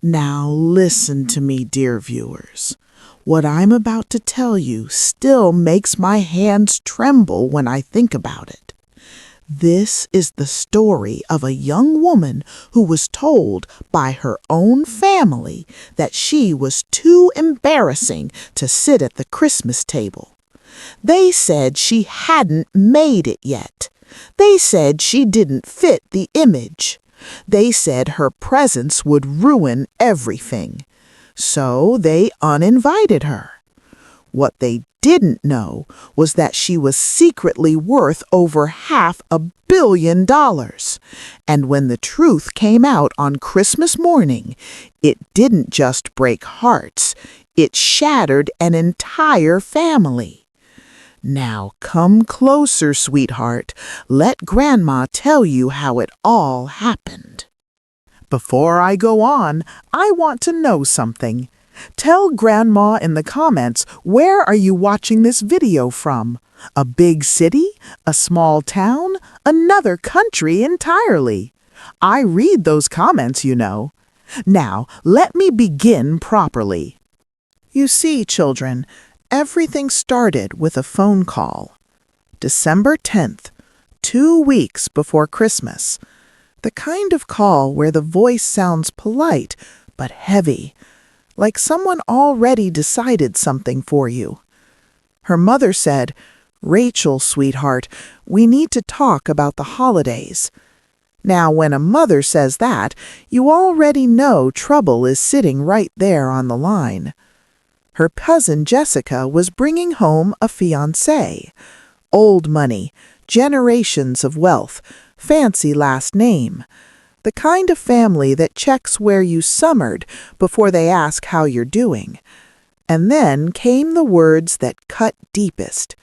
Now listen to me, dear viewers. What I'm about to tell you still makes my hands tremble when I think about it. This is the story of a young woman who was told by her own family that she was too embarrassing to sit at the Christmas table. They said she hadn't made it yet. They said she didn't fit the image. They said her presence would ruin everything. So they uninvited her. What they didn't know was that she was secretly worth over $500 million. And when the truth came out on Christmas morning, it didn't just break hearts, it shattered an entire family. Now come closer, sweetheart. Let Grandma tell you how it all happened. Before I go on, I want to know something. Tell Grandma in the comments, where are you watching this video from? A big city? A small town? Another country entirely? I read those comments, you know. Now, let me begin properly. You see, children, everything started with a phone call. December 10th, 2 weeks before Christmas. The kind of call where the voice sounds polite but heavy, like someone already decided something for you. Her mother said, "Rachel, sweetheart, we need to talk about the holidays." Now, when a mother says that, you already know trouble is sitting right there on the line. Her cousin Jessica was bringing home a fiancé. Old money, generations of wealth, fancy last name. The kind of family that checks where you summered before they ask how you're doing. And then came the words that cut deepest.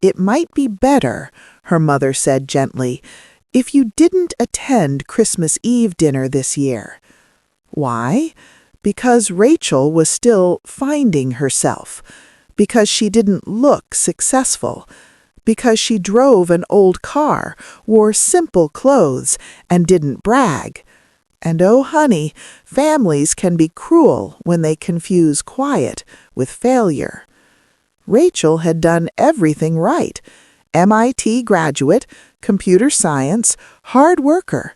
"It might be better," her mother said gently, "if you didn't attend Christmas Eve dinner this year." Why? Because Rachel was still finding herself, because she didn't look successful, because she drove an old car, wore simple clothes, and didn't brag. And oh, honey, families can be cruel when they confuse quiet with failure. Rachel had done everything right. MIT graduate, computer science, hard worker.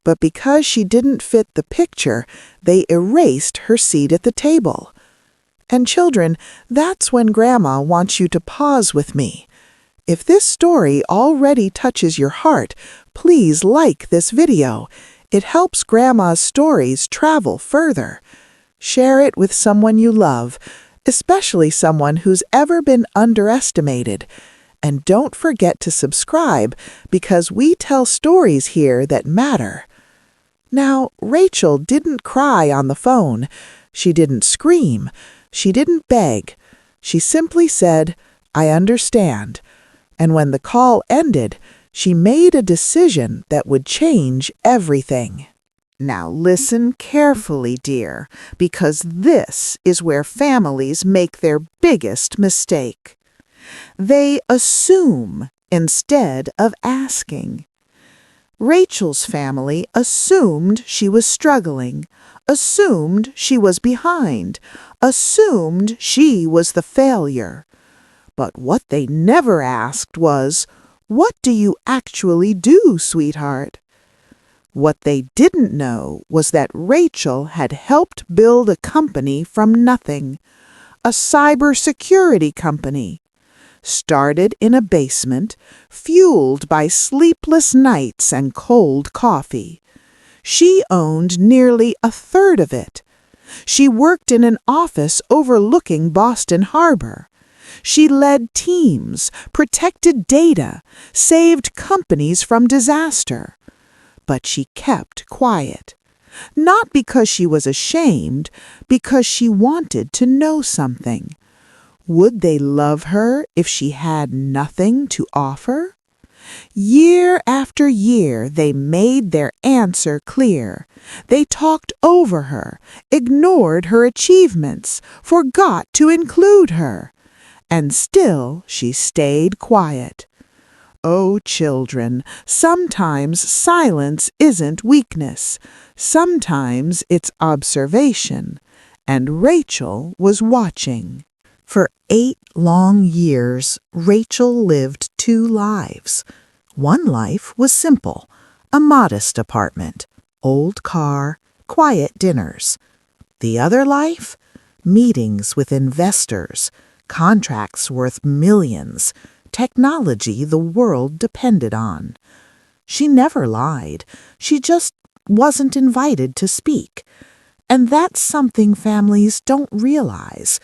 But because she didn't fit the picture, they erased her seat at the table. And children, that's when Grandma wants you to pause with me. If this story already touches your heart, please like this video. It helps Grandma's stories travel further. Share it with someone you love, especially someone who's ever been underestimated. And don't forget to subscribe, because we tell stories here that matter. Now, Rachel didn't cry on the phone. She didn't scream. She didn't beg. She simply said, "I understand." And when the call ended, she made a decision that would change everything. Now listen carefully, dear, because this is where families make their biggest mistake. They assume instead of asking. Rachel's family assumed she was struggling, assumed she was behind, assumed she was the failure. But what they never asked was, "What do you actually do, sweetheart?" What they didn't know was that Rachel had helped build a company from nothing, a cybersecurity company. Started in a basement, fueled by sleepless nights and cold coffee. She owned nearly a third of it. She worked in an office overlooking Boston Harbor. She led teams, protected data, saved companies from disaster. But she kept quiet. Not because she was ashamed, because she wanted to know something. Would they love her if she had nothing to offer? Year after year, they made their answer clear. They talked over her, ignored her achievements, forgot to include her. And still she stayed quiet. Oh, children, sometimes silence isn't weakness. Sometimes it's observation. And Rachel was watching. For 8 long years, Rachel lived 2 lives. One life was simple, a modest apartment, old car, quiet dinners. The other life? Meetings with investors, contracts worth millions, technology the world depended on. She never lied. She just wasn't invited to speak. And that's something families don't realize.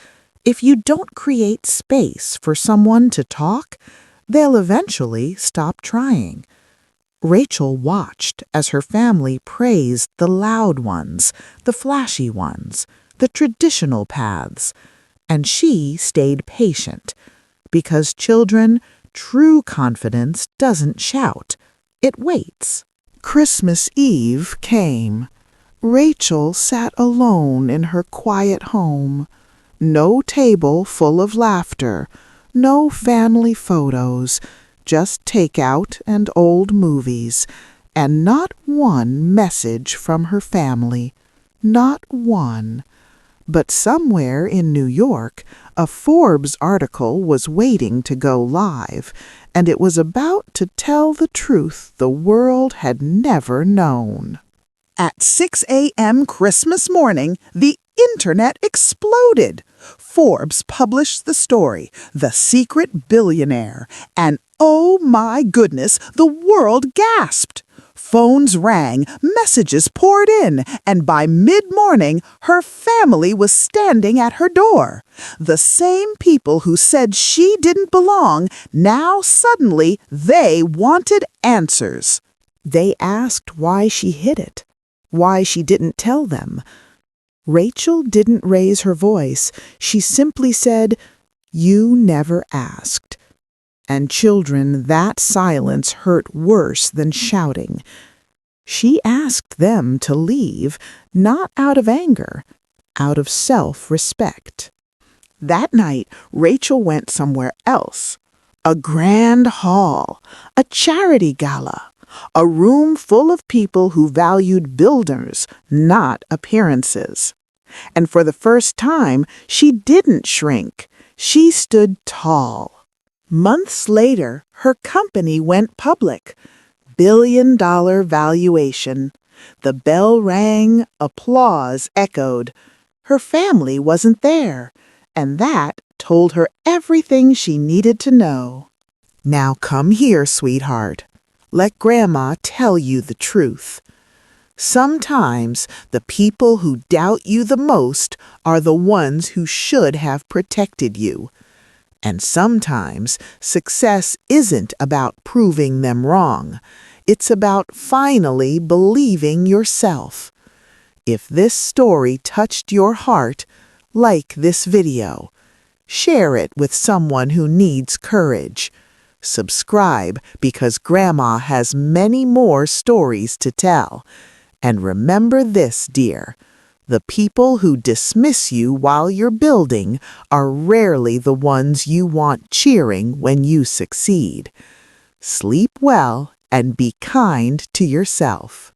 If you don't create space for someone to talk, they'll eventually stop trying. Rachel watched as her family praised the loud ones, the flashy ones, the traditional paths, and she stayed patient. Because children, true confidence doesn't shout. It waits. Christmas Eve came. Rachel sat alone in her quiet home. No table full of laughter, no family photos, just takeout and old movies, and not one message from her family. Not one. But somewhere in New York, a Forbes article was waiting to go live, and it was about to tell the truth the world had never known. At 6 a.m. Christmas morning, the internet exploded. Forbes published the story, The Secret Billionaire, and oh my goodness, the world gasped. Phones rang, messages poured in, and by mid-morning, her family was standing at her door. The same people who said she didn't belong, now suddenly they wanted answers. They asked why she hid it, why she didn't tell them. Rachel didn't raise her voice. She simply said, "You never asked." And children, that silence hurt worse than shouting. She asked them to leave, not out of anger, out of self-respect. That night, Rachel went somewhere else. A grand hall, a charity gala, a room full of people who valued builders, not appearances. And for the first time, she didn't shrink. She stood tall. Months later, her company went public. $1 billion valuation. The bell rang, applause echoed. Her family wasn't there, and that told her everything she needed to know. Now come here, sweetheart. Let Grandma tell you the truth. Sometimes the people who doubt you the most are the ones who should have protected you. And sometimes success isn't about proving them wrong. It's about finally believing yourself. If this story touched your heart, like this video. Share it with someone who needs courage. Subscribe because Grandma has many more stories to tell. And remember this, dear. The people who dismiss you while you're building are rarely the ones you want cheering when you succeed. Sleep well and be kind to yourself.